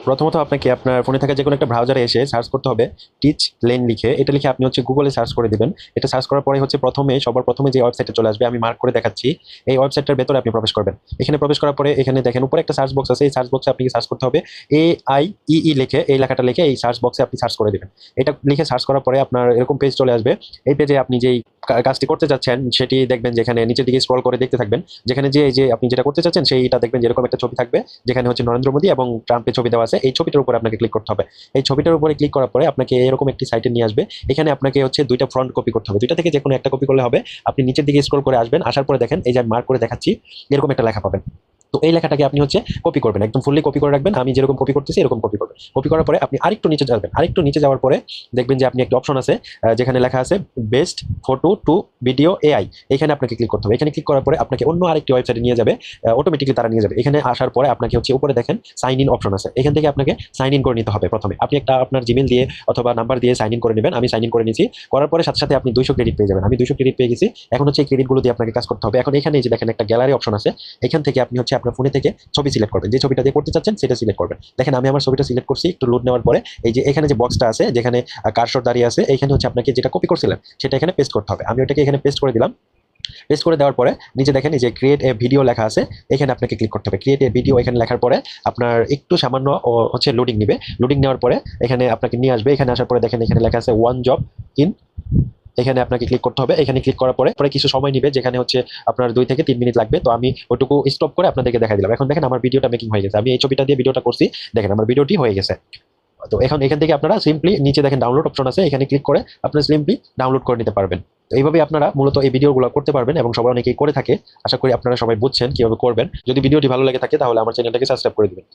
প্রথমত আপনাকে আপনার ফোনে থাকা যে কোনো একটা ব্রাউজারে এসে সার্চ করতে হবে টিচ লেন লিখে। এটা লিখে আপনি হচ্ছে গুগলে সার্চ করে দিবেন। এটা সার্চ করার পরে হচ্ছে সবার প্রথমে যে ওয়েবসাইটে চলে আসবে, আমি মার্ক করে দেখাচ্ছি। এই ওয়েবসাইটটার ভেতরে আপনি প্রবেশ করবেন। এখানে প্রবেশ করার পরে এখানে দেখেন উপরে একটা সার্চ বক্স আছে। এই সার্চ বক্সে আপনি সার্চ করতে হবে AIEE লিখে, এই লেখাটা লিখে এই সার্চ বক্সে আপনি সার্চ করে দিবেন। এটা লিখে সার্চ করার পরে আপনার এরকম পেজ চলে আসবে। এই পেজে আপনি যেই কাজটি করতে চাচ্ছেন সেটি দেখবেন, যেখানে নিচের দিকে স্ক্রল করে দেখতে থাকবেন। যেখানে যে এই যে আপনি যেটা করতে চাচ্ছেন সেইটা দেখবেন যেরকম একটা ছবি থাকবে, যেখানে হচ্ছে নরেন্দ্র মোদী এবং ট্রাম্পের ছবি দেওয়া আছে। এই ছবিটার উপরে আপনাকে ক্লিক করতে হবে। এই ছবিটার উপরে ক্লিক করার পরে আপনাকে এরকম একটি সাইটে নিয়ে আসবে। এখানে আপনাকে হচ্ছে দুইটা ফ্রন্ট কপি করতে হবে। দুইটা থেকে যে কোনো একটা কপি করলে হবে। আপনি নিচের দিকে স্ক্রল করে আসবেন, আসার পরে দেখেন এই যে মার্ক করে দেখাচ্ছি, এরকম একটা লেখা পাবেন। তো এই লেখাটাকে আপনি হচ্ছে কপি করবেন, একদম ফুললি কপি করে রাখবেন। আমি যেরকম কপি করতেছি এরকম কপি করবেন। কপি করার পরে আপনি আরেকটু নিচে যাবেন। আরেকটু নিচে যাওয়ার পরে দেখবেন যে আপনি একটা অপশন আছে, যেখানে লেখা আছে best photo to video AI। এখানে আপনাকে ক্লিক করতে হবে। এখানে ক্লিক করার পরে আপনাকে অন্য আরেকটি ওয়েবসাইটে নিয়ে যাবে, অটোমেটিকলি তারা নিয়ে যাবে। এখানে আসার পরে আপনাকে হচ্ছে উপরে দেখেন সাইন ইন অপশন আছে। এখান থেকে আপনাকে সাইন ইন করে নিতে হবে। প্রথমে আপনি একটা আপনার জিমেল দিয়ে অথবা নাম্বার দিয়ে সাইন ইন করে নেবেন। আমি সাইন ইন করে নিয়েছি। করার পরে সাথে সাথে আপনি 200 ক্রেডিট পেয়ে যাবেন। আমি 200 ক্রেডিট পেয়ে গেছি। এখন হচ্ছে এই ক্রেডিটগুলো দিয়ে আপনাকে কাজ করতে হবে। এখন এখানে যে দেখেন একটা গ্যালারি অপশন আছে, এখান থেকে আপনি হচ্ছে আপনার ফোনে থেকে ছবি সিলেক্ট করবেন। যে ছবিটা দিয়ে করতে চাচ্ছেন সেটা সিলেক্ট করবেন। দেখেন আমি আমার ছবিটা সিলেক্ট করছি। একটু লোড নেওয়ার পরে এই যে এখানে যে বক্সটা আছে, যেখানে কার্সর দাঁড়িয়ে আছে, এখানে হচ্ছে আপনাকে যেটা কপি করছিলেন সেটা এখানে পেস্ট করতে হবে। আমি ওটাকে এখানে পেস্ট করে দিলাম। পেস্ট করে দেওয়ার পরে নিচে দেখেন এই যে ক্রিয়েট এ ভিডিও লেখা আছে, এখানে আপনাকে ক্লিক করতে হবে। ক্রিয়েট এ ভিডিও এখানে লেখার পরে আপনার একটু সামান্য হচ্ছে লোডিং নেবে। লোডিং নেওয়ার পরে এখানে আপনাকে নিয়ে আসবে। এখানে আসার পরে দেখেন এখানে লেখা আছে ওয়ান জব ইন। এখানে আপনাকে ক্লিক করতে হবে। এখানে ক্লিক করার পরে পরে কিছু সময় নিবে, যেখানে হচ্ছে আপনার 2 থেকে 3 মিনিট লাগবে। তো আমি ওটুকু স্টপ করে আপনাদেরকে দেখাই দিলাম। এখন দেখেন আমার ভিডিওটা মেকিং হয়ে গেছে। আমি এই ছবিটা দিয়ে ভিডিওটা করছি, দেখেন আমার ভিডিওটি হয়ে গেছে। তো এখন এখান থেকে আপনারা সিম্পলি নিচে দেখেন ডাউনলোড অপশন আছে, এখানে ক্লিক করে আপনারা সিম্পলি ডাউনলোড করে নিতে পারবেন। তো এইভাবে আপনারা মূলত এই ভিডিওগুলো করতে পারবেন এবং সবাই অনেকেই করে থাকে। আশা করি আপনারা সবাই বুঝছেন কিভাবে করবেন। যদি ভিডিওটি ভালো লেগে থাকে তাহলে আমার চ্যানেলটাকে সাবস্ক্রাইব করে দিবেন।